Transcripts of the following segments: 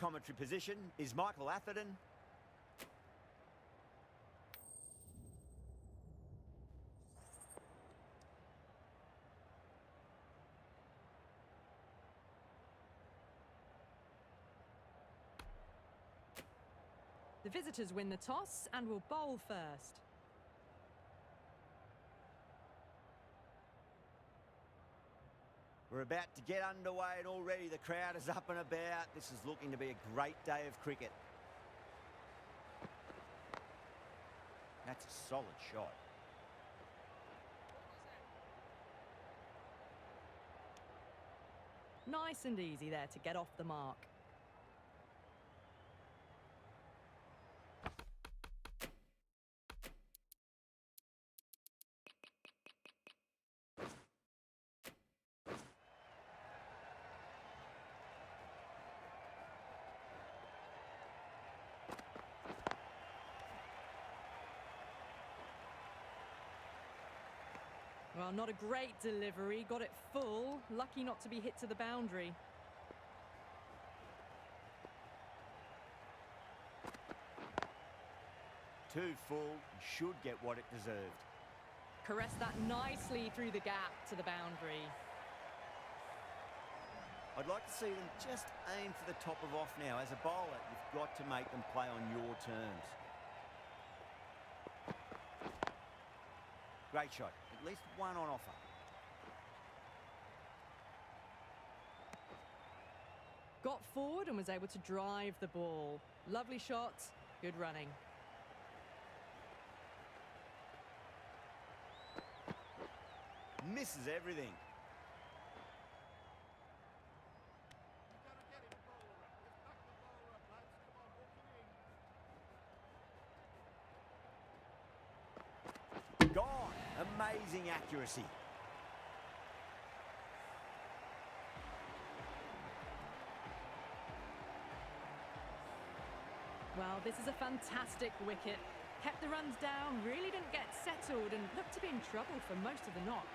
commentary position is Michael Atherton. The visitors win the toss and will bowl first. We're about to get underway and already the crowd is up and about. This is looking to be a great day of cricket. That's a solid shot. Nice and easy there to get off the mark. Well, not a great delivery, got it full, lucky not to be hit to the boundary. Too full, should get what it deserved. Caressed that nicely through the gap to the boundary. I'd like to see them just aim for the top of off now. As a bowler, you've got to make them play on your terms. Great shot. At least one on offer. Got forward and was able to drive the ball. Lovely shot, good running. Misses everything. Gone. Amazing accuracy. Well, this is a fantastic wicket. Kept the runs down, really didn't get settled and looked to be in trouble for most of the knock.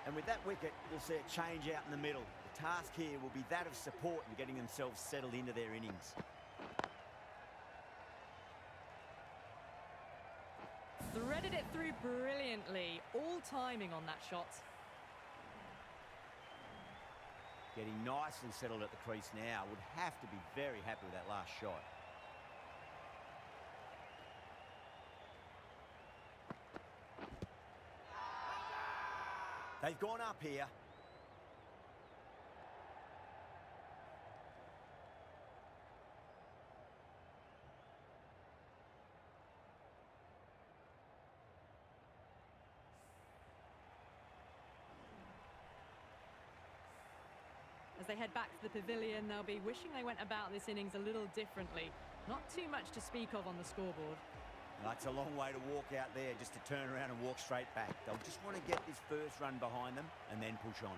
And with that wicket, we'll see a change out in the middle. The task here will be that of support and getting themselves settled into their innings. Threaded it through brilliantly. All timing on that shot. Getting nicely settled at the crease now. Would have to be very happy with that last shot. They've gone up here. As they head back to the pavilion, they'll be wishing they went about this innings a little differently. Not too much to speak of on the scoreboard. That's a long way to walk out there just to turn around and walk straight back. They'll just want to get this first run behind them and then push on.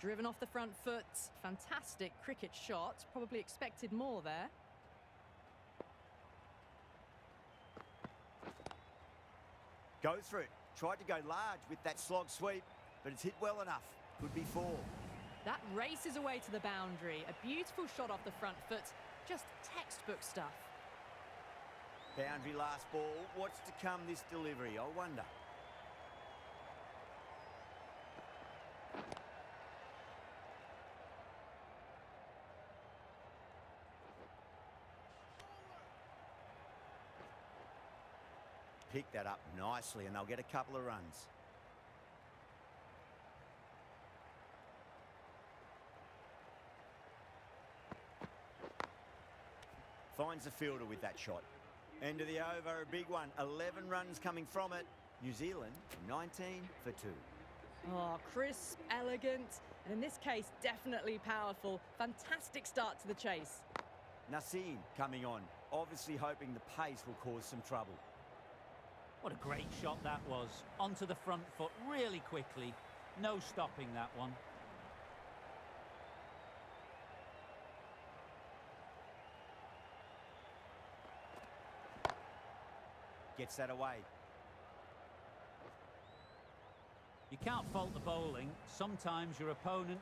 Driven off the front foot. Fantastic cricket shot. Probably expected more there. Go through it. Tried to go large with that slog sweep, but it's hit well enough. Could be 4. That races away to the boundary. A beautiful shot off the front foot. Just textbook stuff. Boundary last ball. What's to come this delivery, I wonder. Pick that up nicely and they'll get a couple of runs. Finds the fielder with that shot. End of the over, a big one. 11 runs coming from it. New Zealand, 19 for 2. Oh, crisp, elegant, and in this case, definitely powerful. Fantastic start to the chase. Naseem coming on, obviously hoping the pace will cause some trouble. What a great shot that was. Onto the front foot really quickly. No stopping that one. Gets that away. You can't fault the bowling. Sometimes your opponent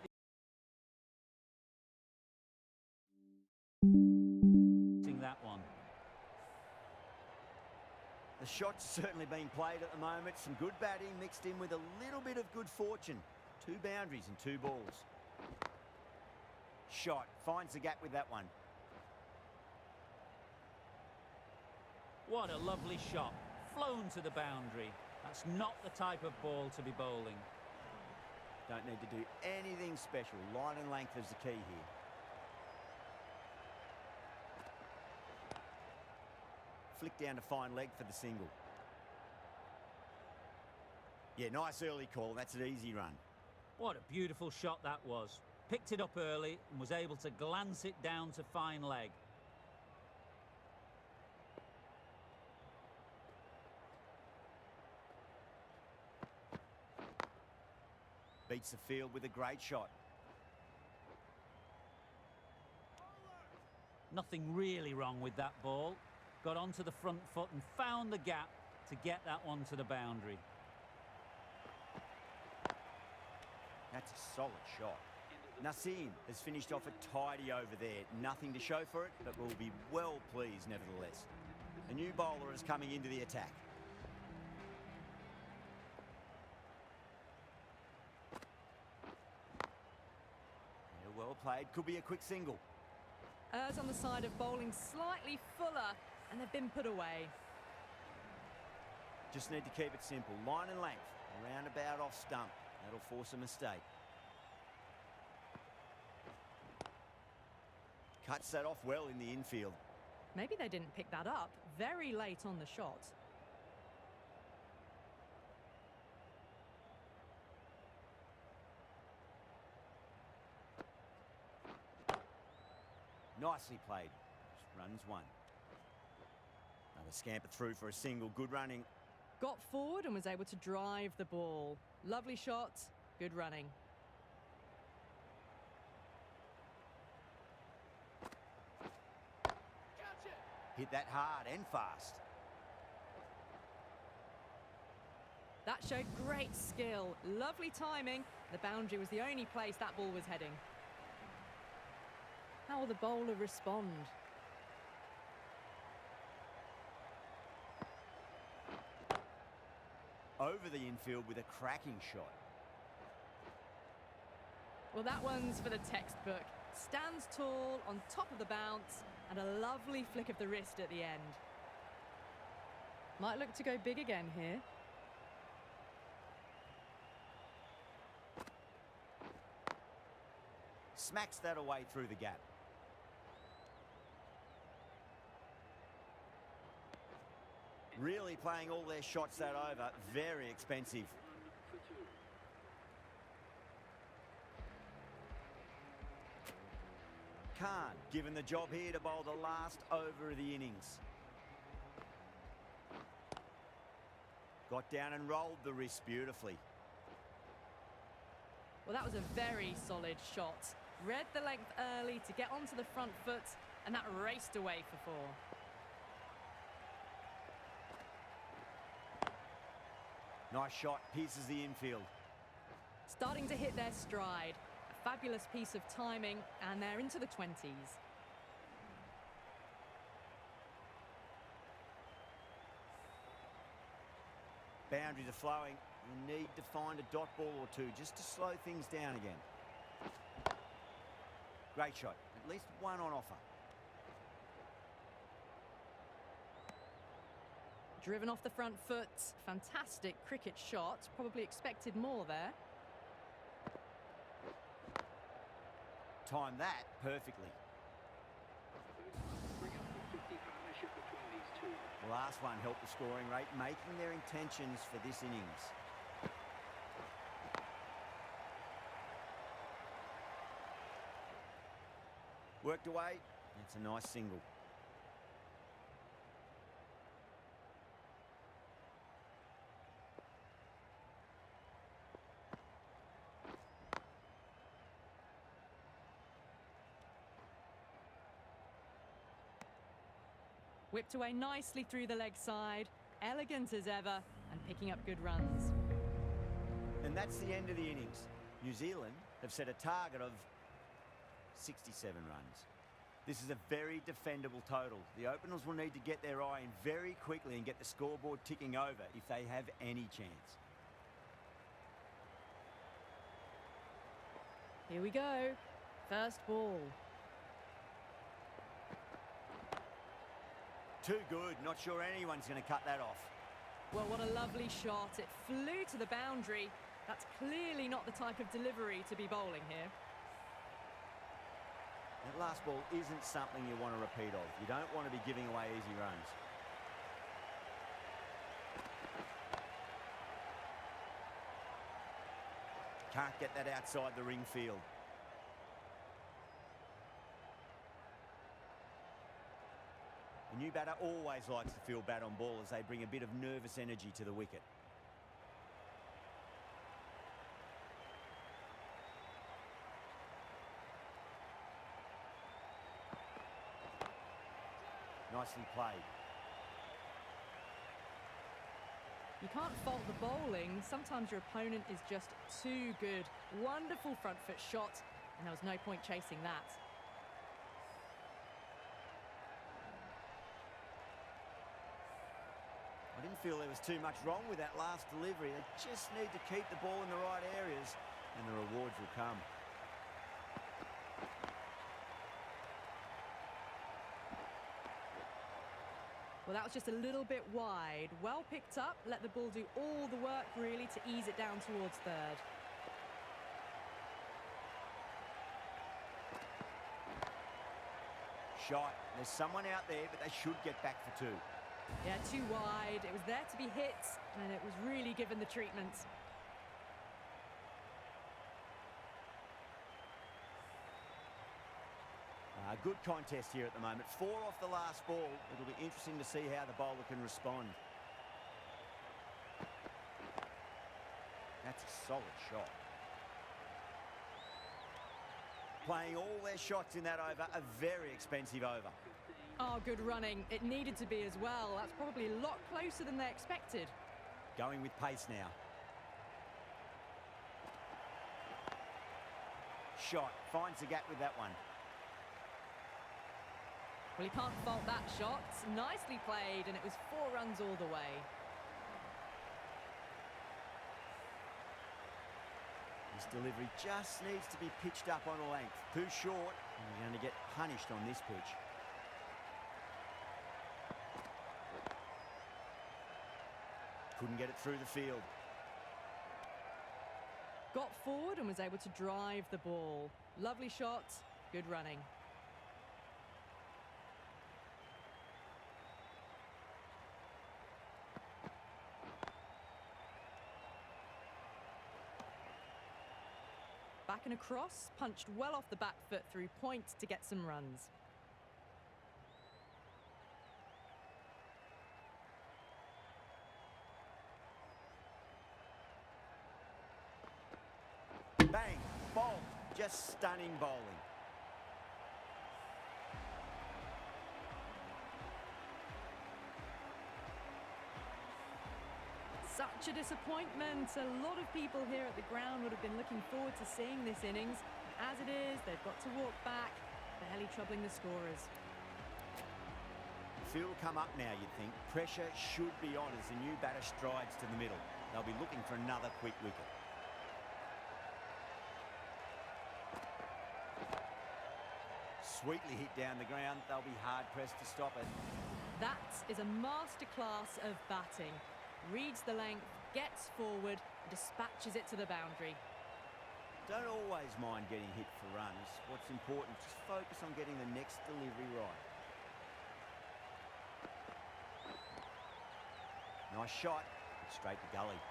is that one. The shot's certainly being played at the moment. Some good batting mixed in with a little bit of good fortune. 2 boundaries and 2 balls. Shot. Finds the gap with that one. What a lovely shot. Flown to the boundary. That's not the type of ball to be bowling. Don't need to do anything special. Line and length is the key here. Flick down to fine leg for the single. Yeah, nice early call. That's an easy run. What a beautiful shot that was. Picked it up early and was able to glance it down to fine leg. Beats the field with a great shot. Nothing really wrong with that ball. Got onto the front foot and found the gap to get that one to the boundary. That's a solid shot. Nassim has finished off a tidy over there. Nothing to show for it, but will be well pleased nevertheless. A new bowler is coming into the attack. Yeah, well played. Could be a quick single. Errs on the side of bowling slightly fuller, and they've been put away. Just need to keep it simple. Line and length. Around about off stump. That'll force a mistake. Cuts that off well in the infield. Maybe they didn't pick that up very late on the shot. Nicely played. Runs 1. Another scamper through for a single. Good running. Got forward and was able to drive the ball. Lovely shot, good running. Hit that hard and fast. That showed great skill, lovely timing. The boundary was the only place that ball was heading. How will the bowler respond? Over the infield with a cracking shot. Well, that one's for the textbook. Stands tall on top of the bounce and a lovely flick of the wrist at the end. Might look to go big again here. Smacks that away through the gap. Really playing all their shots that over. Very expensive. Khan given the job here to bowl the last over of the innings. Got down and rolled the wrist beautifully. Well, that was a very solid shot. Read the length early to get onto the front foot, and that raced away for 4. Nice shot, pierces the infield. Starting to hit their stride. A fabulous piece of timing, and they're into the 20s. Boundaries are flowing. You need to find a dot ball or 2 just to slow things down again. Great shot. At least 1 on offer. Driven off the front foot. Fantastic cricket shot. Probably expected more there. Timed that perfectly. The last one helped the scoring rate, making their intentions for this innings. Worked away. That's a nice single. Whipped away nicely through the leg side. Elegant as ever, and picking up good runs. And And that's the end of the innings. New Zealand have set a target of 67 runs. This is a very defendable total. The openers will need to get their eye in very quickly and get the scoreboard ticking over if they have any chance. Here we go. First ball. Too good. Not sure anyone's going to cut that off. Well, what a lovely shot. It flew to the boundary. That's clearly not the type of delivery to be bowling here. That last ball isn't something you want to repeat of. You don't want to be giving away easy runs. Can't get that outside the ring field. The new batter always likes to feel bat on ball as they bring a bit of nervous energy to the wicket. Nicely played. You can't fault the bowling. Sometimes your opponent is just too good. Wonderful front foot shot, and there was no point chasing that. I didn't feel there was too much wrong with that last delivery. They just need to keep the ball in the right areas, and the rewards will come. Well, that was just a little bit wide. Well picked up, let the ball do all the work, really, to ease it down towards third. Shot. There's someone out there, but they should get back for two. Yeah, too wide. It was there to be hit, and it was really given the treatment. Good contest here at the moment. 4 off the last ball. It'll be interesting to see how the bowler can respond. That's a solid shot. Playing all their shots in that over, a very expensive over. Oh, good running. It needed to be as well. That's probably a lot closer than they expected. Going with pace now. Shot. Finds the gap with that one. Well, he can't fault that shot. Nicely played, and it was 4 runs all the way. This delivery just needs to be pitched up on a length. Too short, and you're going to get punished on this pitch. Couldn't get it through the field. Got forward and was able to drive the ball. Lovely shot, good running. Back and across, punched well off the back foot through point to get some runs. Bang! Bowled. Just stunning bowling. Such a disappointment. A lot of people here at the ground would have been looking forward to seeing this innings. As it is, they've got to walk back, barely troubling the scorers. The field will come up now, you'd think. Pressure should be on as the new batter strides to the middle. They'll be looking for another quick wicket. Sweetly hit down the ground. They'll be hard-pressed to stop it. That is a masterclass of batting. Reads the length, gets forward, and dispatches it to the boundary. Don't always mind getting hit for runs. What's important, just focus on getting the next delivery right. Nice shot, straight to gully.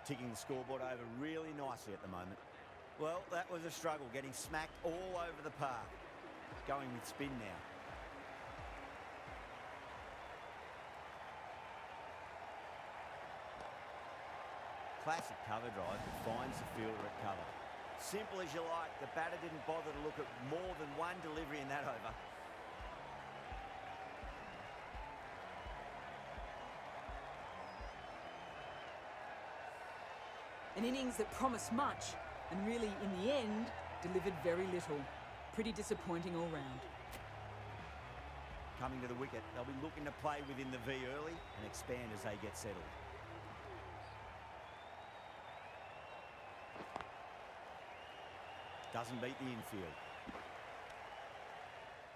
Ticking the scoreboard over really nicely at the moment. Well, that was a struggle, getting smacked all over the park. Going with spin now. Classic cover drive that finds the fielder at cover. Simple as you like, the batter didn't bother to look at more than one delivery in that over. An innings that promised much and really, in the end, delivered very little. Pretty disappointing all round. Coming to the wicket, they'll be looking to play within the V early and expand as they get settled. Doesn't beat the infield.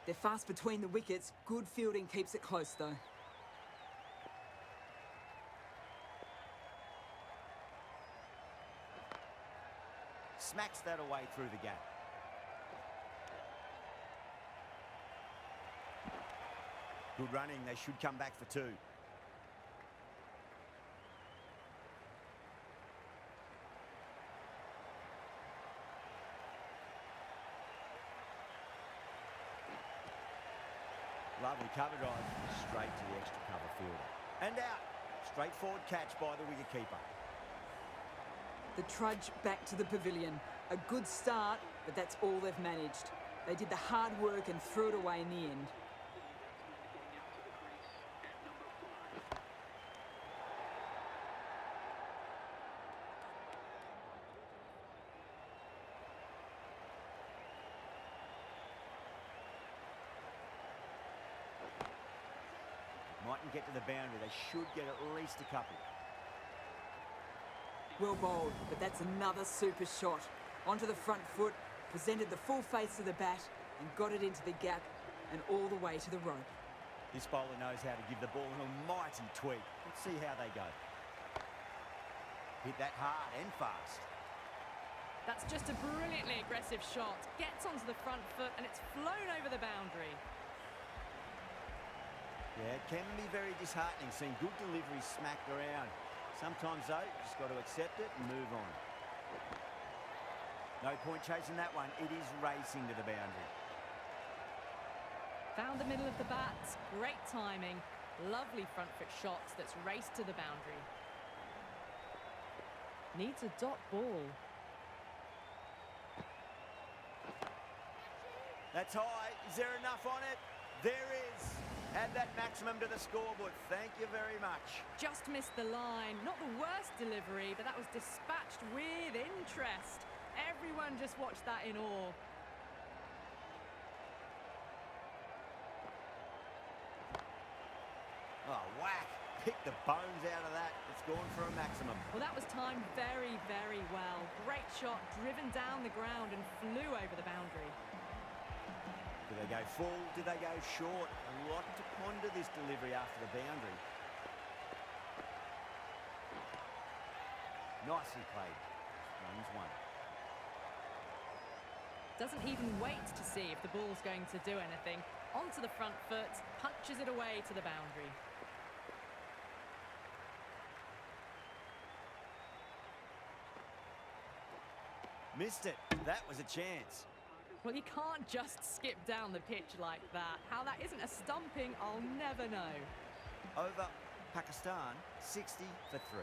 They're fast between the wickets. Good fielding keeps it close, though. Smacks that away through the gap. Good running, they should come back for two. Lovely cover drive, straight to the extra cover fielder. And out. Straightforward catch by the wicketkeeper. The trudge back to the pavilion. A good start, but that's all they've managed. They did the hard work and threw it away in the end. Mightn't get to the boundary. They should get at least a couple. Well bowled, but that's another super shot. Onto the front foot, presented the full face of the bat and got it into the gap and all the way to the rope. This bowler knows how to give the ball an almighty tweak. Let's see how they go. Hit that hard and fast. That's just a brilliantly aggressive shot. Gets onto the front foot and it's flown over the boundary. Yeah, it can be very disheartening seeing good deliveries smacked around. Sometimes, though, you just got to accept it and move on. No point chasing that one. It is racing to the boundary. Found the middle of the bat. Great timing. Lovely front foot shots that's raced to the boundary. Needs a dot ball. That's high. Is there enough on it? There is. Add that maximum to the scoreboard. Thank you very much. Just missed the line. Not the worst delivery, but that was dispatched with interest. Everyone just watched that in awe. Oh, whack. Pick the bones out of that. It's gone for a maximum. Well, that was timed very, very well. Great shot, driven down the ground and flew over the boundary. Do they go full? Do they go short? A lot to ponder this delivery after the boundary. Nicely played. Runs one. Doesn't even wait to see if the ball's going to do anything. Onto the front foot, punches it away to the boundary. Missed it. That was a chance. Well, you can't just skip down the pitch like that. How that isn't a stumping, I'll never know. Over Pakistan, 60 for 3.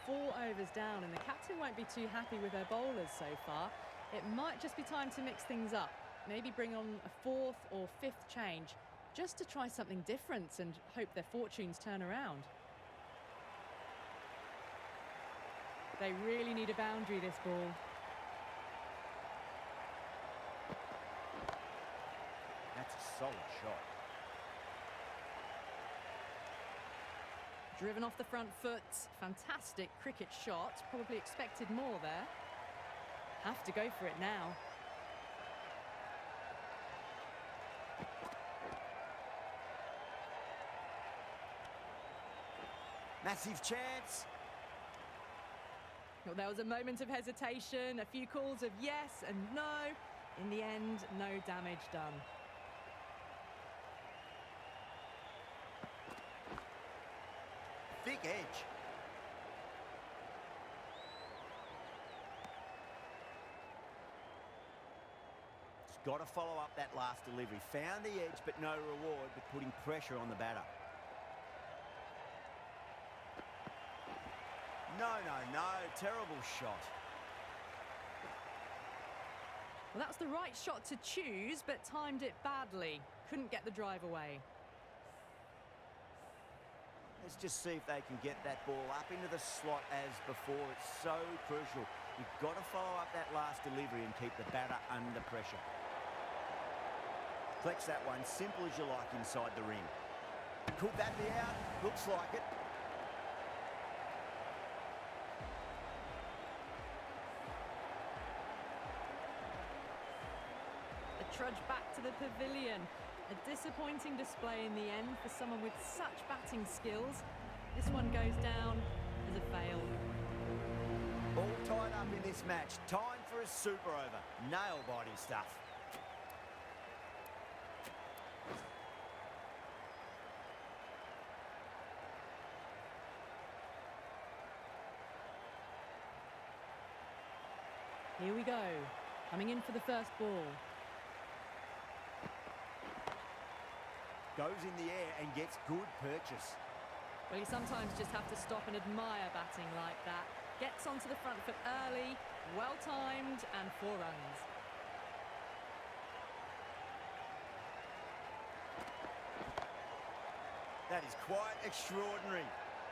4 overs down, and the captain won't be too happy with her bowlers so far. It might just be time to mix things up. Maybe bring on a 4th or 5th change, just to try something different and hope their fortunes turn around. They really need a boundary, this ball. That's a solid shot. Driven off the front foot. Fantastic cricket shot. Probably expected more there. Have to go for it now. Massive chance. Well, there was a moment of hesitation, a few calls of yes and no. In the end, no damage done. Thick edge. Just got to follow up that last delivery. Found the edge, but no reward, but putting pressure on the batter. No, no, no. Terrible shot. Well, that was the right shot to choose, but timed it badly. Couldn't get the drive away. Let's just see if they can get that ball up into the slot as before. It's so crucial. You've got to follow up that last delivery and keep the batter under pressure. Flex that one, simple as you like inside the ring. Could that be out? Looks like it. The trudge back to the pavilion. A disappointing display in the end for someone with such batting skills. This one goes down as a fail. All tied up in this match. Time for a super over. Nail-biting stuff. Here we go. Coming in for the first ball. Goes in the air and gets good purchase. Well, you sometimes just have to stop and admire batting like that. Gets onto the front foot early, well-timed, and 4 runs. That is quite extraordinary.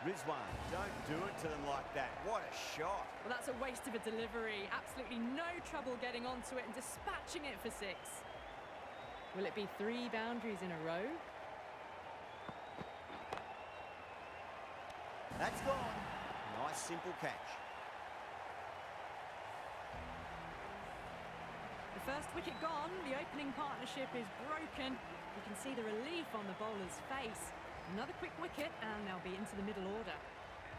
Rizwan, don't do it to them like that. What a shot. Well, that's a waste of a delivery. Absolutely no trouble getting onto it and dispatching it for 6. Will it be 3 boundaries in a row? That's gone. Nice, simple catch. The first wicket gone. The opening partnership is broken. You can see the relief on the bowler's face. Another quick wicket and they'll be into the middle order.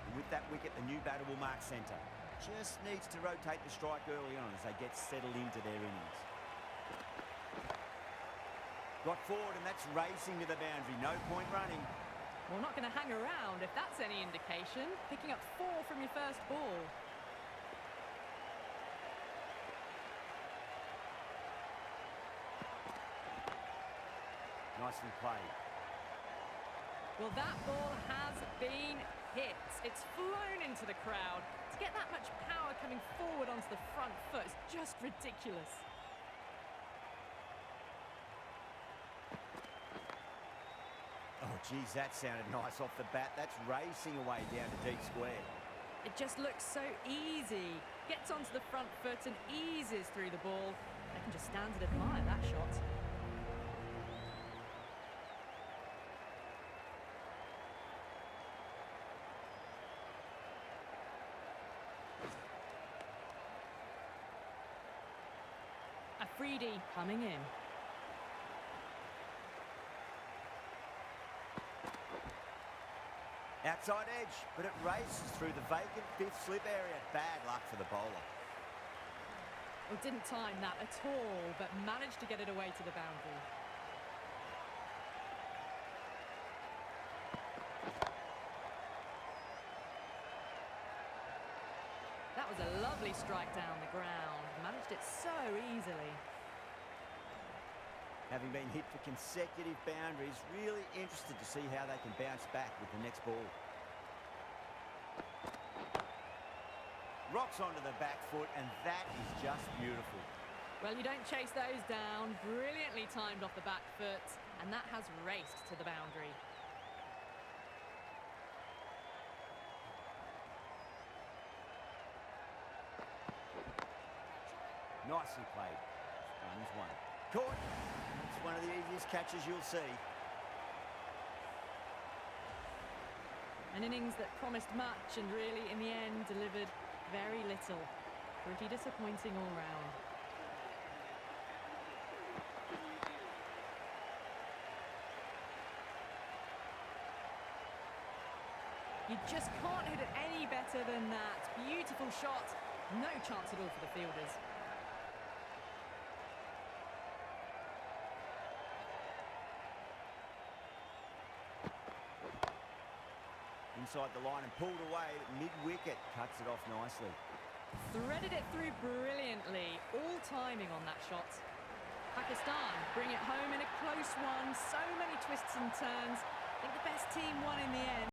And with that wicket, the new batter will mark centre. Just needs to rotate the strike early on as they get settled into their innings. Got forward and that's racing to the boundary. No point running. Well, not going to hang around if that's any indication. Picking up 4 from your first ball. Nicely played. Well, that ball has been hit. It's flown into the crowd. To get that much power coming forward onto the front foot is just ridiculous. Oh, geez, that sounded nice off the bat. That's racing away down to deep square. It just looks so easy. Gets onto the front foot and eases through the ball. They can just stand and admire that shot. Afridi coming in. Outside edge, but it races through the vacant 5th slip area. Bad luck for the bowler. Well, didn't time that at all, but managed to get it away to the boundary. That was a lovely strike down the ground. Managed it so easily. Having been hit for consecutive boundaries, really interested to see how they can bounce back with the next ball. Rocks onto the back foot, and that is just beautiful. Well, you don't chase those down. Brilliantly timed off the back foot, and that has raced to the boundary. Nicely played. Runs 1. Caught. It's one of the easiest catches you'll see. An innings that promised much and really, in the end, delivered very little. Pretty disappointing all round. You just can't hit it any better than that. Beautiful shot. No chance at all for the fielders. Inside the line and pulled away at mid-wicket. Cuts it off nicely. Threaded it through brilliantly. All timing on that shot. Pakistan bring it home in a close one. So many twists and turns. I think the best team won in the end.